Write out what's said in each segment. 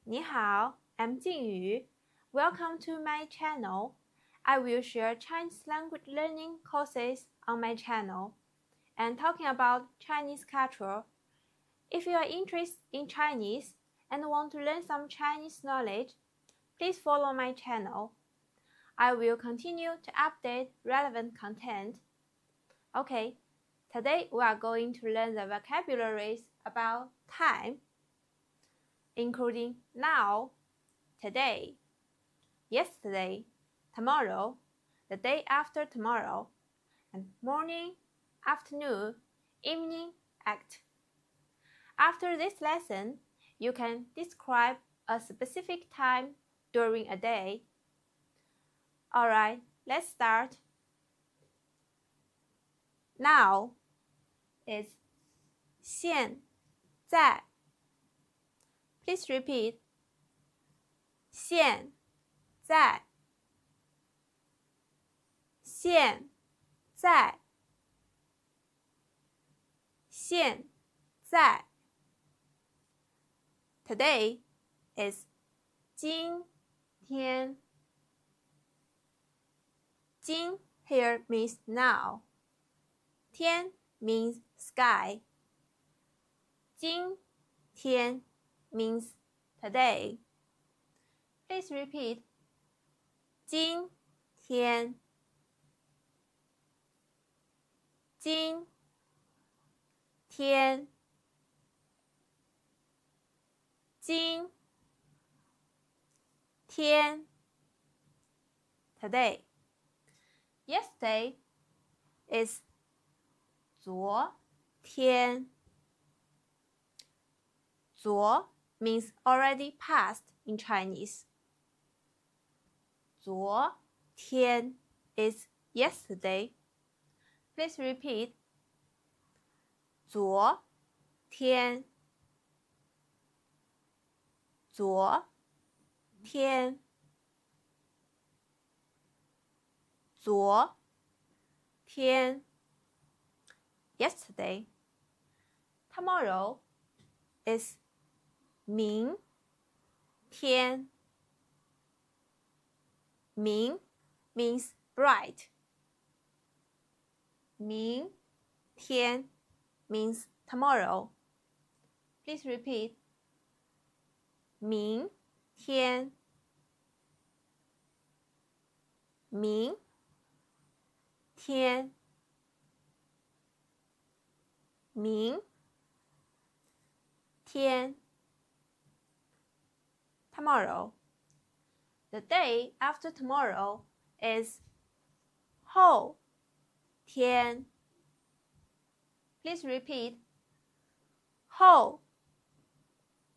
你好, I'm Jingyu. Welcome to my channel. I will share Chinese language learning courses on my channel and talking about Chinese culture. If you are interested in Chinese and want to learn some Chinese knowledge, please follow my channel. I will continue to update relevant content. Okay, today we are going to learn the vocabularies about time, including now, today, yesterday, tomorrow, the day after tomorrow, and morning, afternoon, evening, act. After this lesson, you can describe a specific time during a day. Alright, let's start. Now is 现在. Please repeat. 现在现在现在 Today is 今天. 今 here means now. 天 means sky. 今天 means today. Please repeat. 今天今天今天 Today. Yesterday is 昨天. 昨 means already past in Chinese. 昨天 is yesterday. Please repeat. 昨天昨天昨天 Yesterday. Tomorrow is 明天. 明 means bright. 明天 means tomorrow. Please repeat. 明天明天明天 Tomorrow. The day after tomorrow is 后天. Please repeat. 后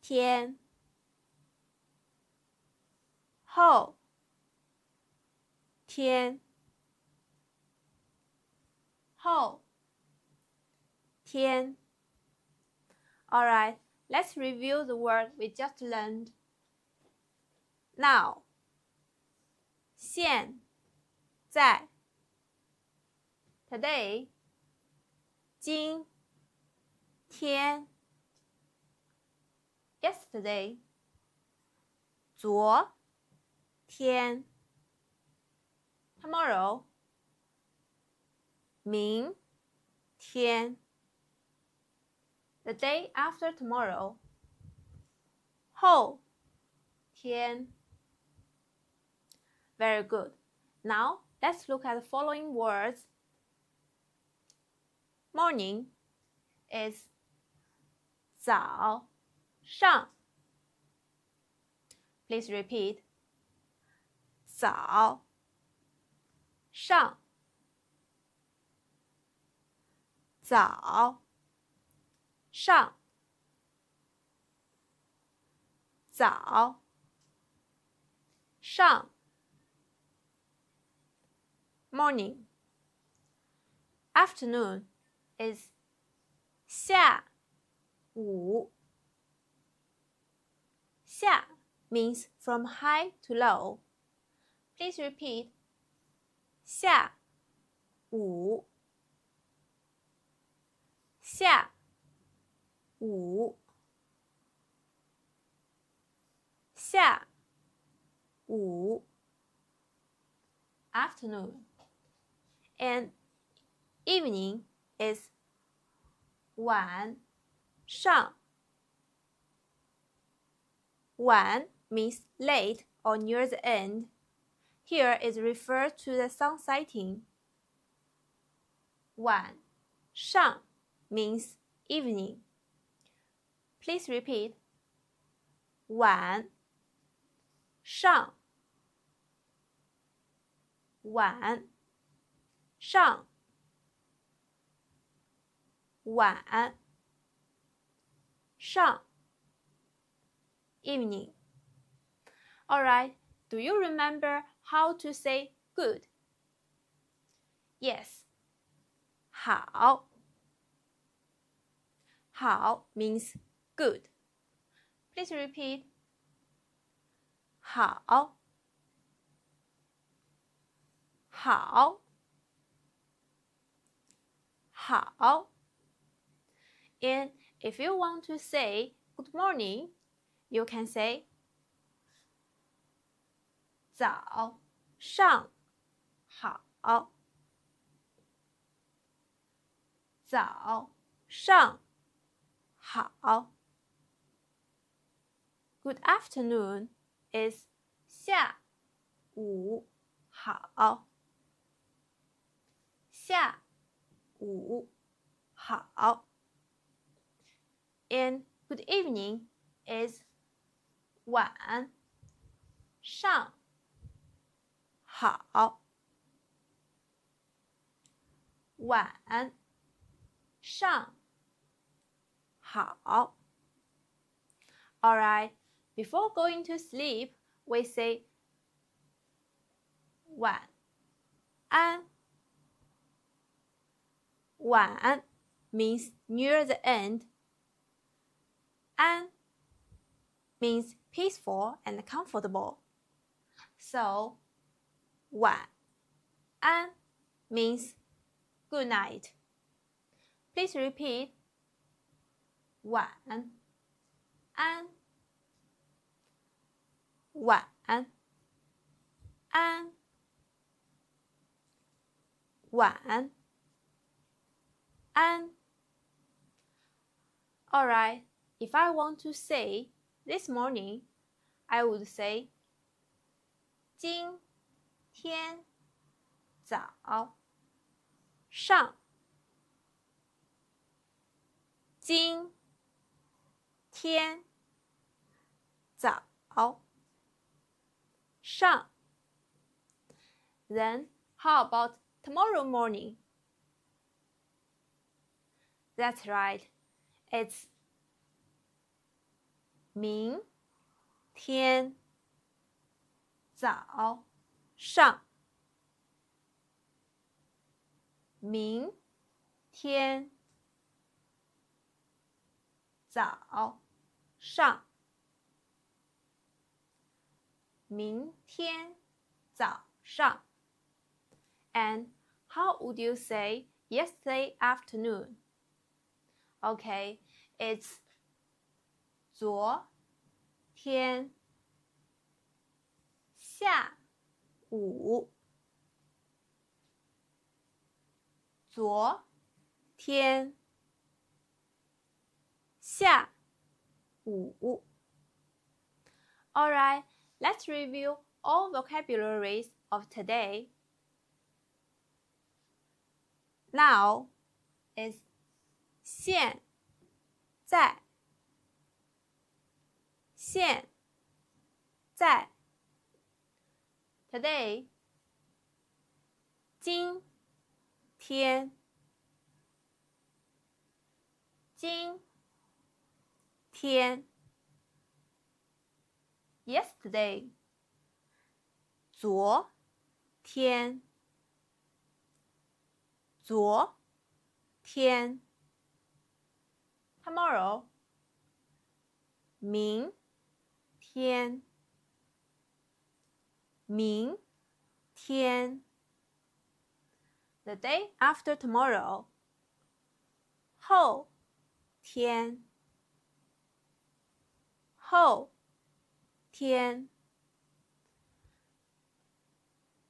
天后天后天 Alright, let's review the word we just learned. Now. 现在 Today. 今天 Yesterday. 昨天 Tomorrow. 明天 The day after tomorrow. 后天 Very good. Now, let's look at the following words. Morning is 早上. Please repeat. 早上早上早上 Morning. Afternoon is 下午. 下 means from high to low. Please repeat. 下午下午下午 afternoon, and evening is 晚上。晚 means late or near the end. Here is referred to the sun setting. 晚上 means evening. Please repeat. 晚上晚上晚上 evening. Alright, do you remember how to say good? Yes. 好 好 means good. Please repeat. 好好好 And if you want to say good morning, you can say 早上好早上好 Good afternoon is 下午好下午好 And good evening is 晚上好晚上好 Alright, before going to sleep, we say 晚安晚安 means near the end. 安 means peaceful and comfortable. So, 晚安 means good night. Please repeat. 晚安晚安晚安 Alright, if I want to say this morning, I would say 今天早上今天早上 Then how about tomorrow morning? That's right. It's 明天早上明天早上明天早上 And how would you say yesterday afternoon? Okay, it's 昨天下午昨天下午 Alright, let's review all vocabularies of today. Now is 现在现在 Today 今天今天 Yesterday 昨天昨天 Tomorrow 明天明天 The day after tomorrow 后天后天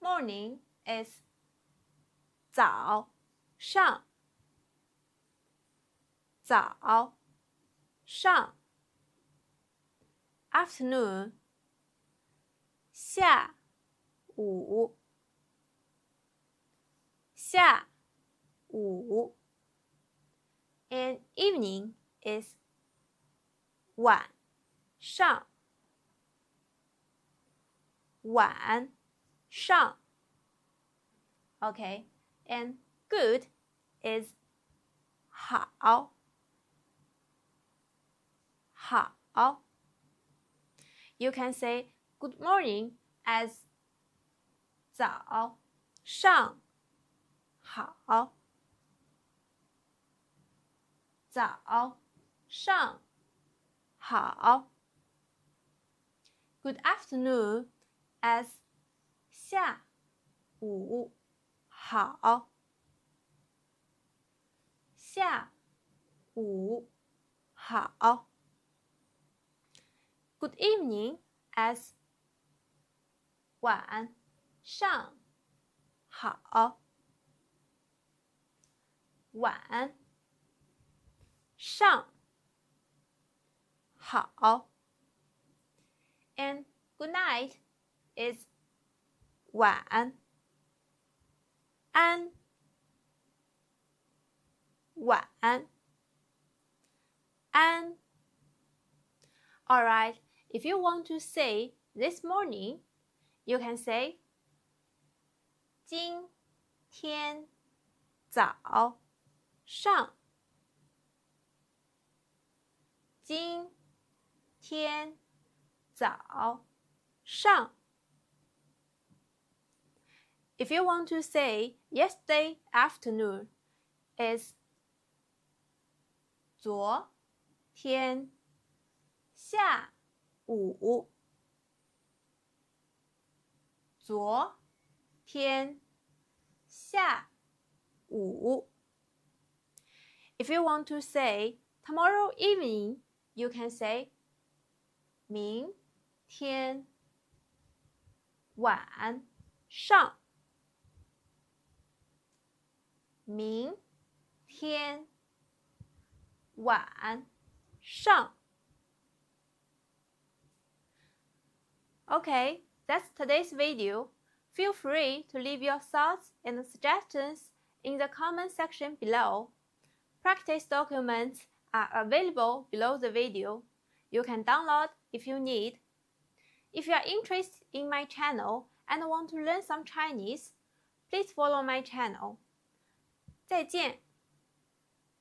Morning is 早上早上 Afternoon 下午下午 and evening is 晚上晚上 Okay, and good is 好好 You can say good morning as 早上好早上好 Good afternoon as 下午好下午好 Good evening as 晚上好晚上好 And good night is 晚安晚安 Alright, if you want to say this morning, you can say 今天早上今天早上 If you want to say yesterday afternoon, is 昨天下午昨天下午 If you want to say tomorrow evening, you can say 明天晚上明天晚上 Okay, that's today's video. Feel free to leave your thoughts and suggestions in the comment section below. Practice documents are available below the video. You can download if you need. If you are interested in my channel and want to learn some Chinese, please follow my channel. 再见。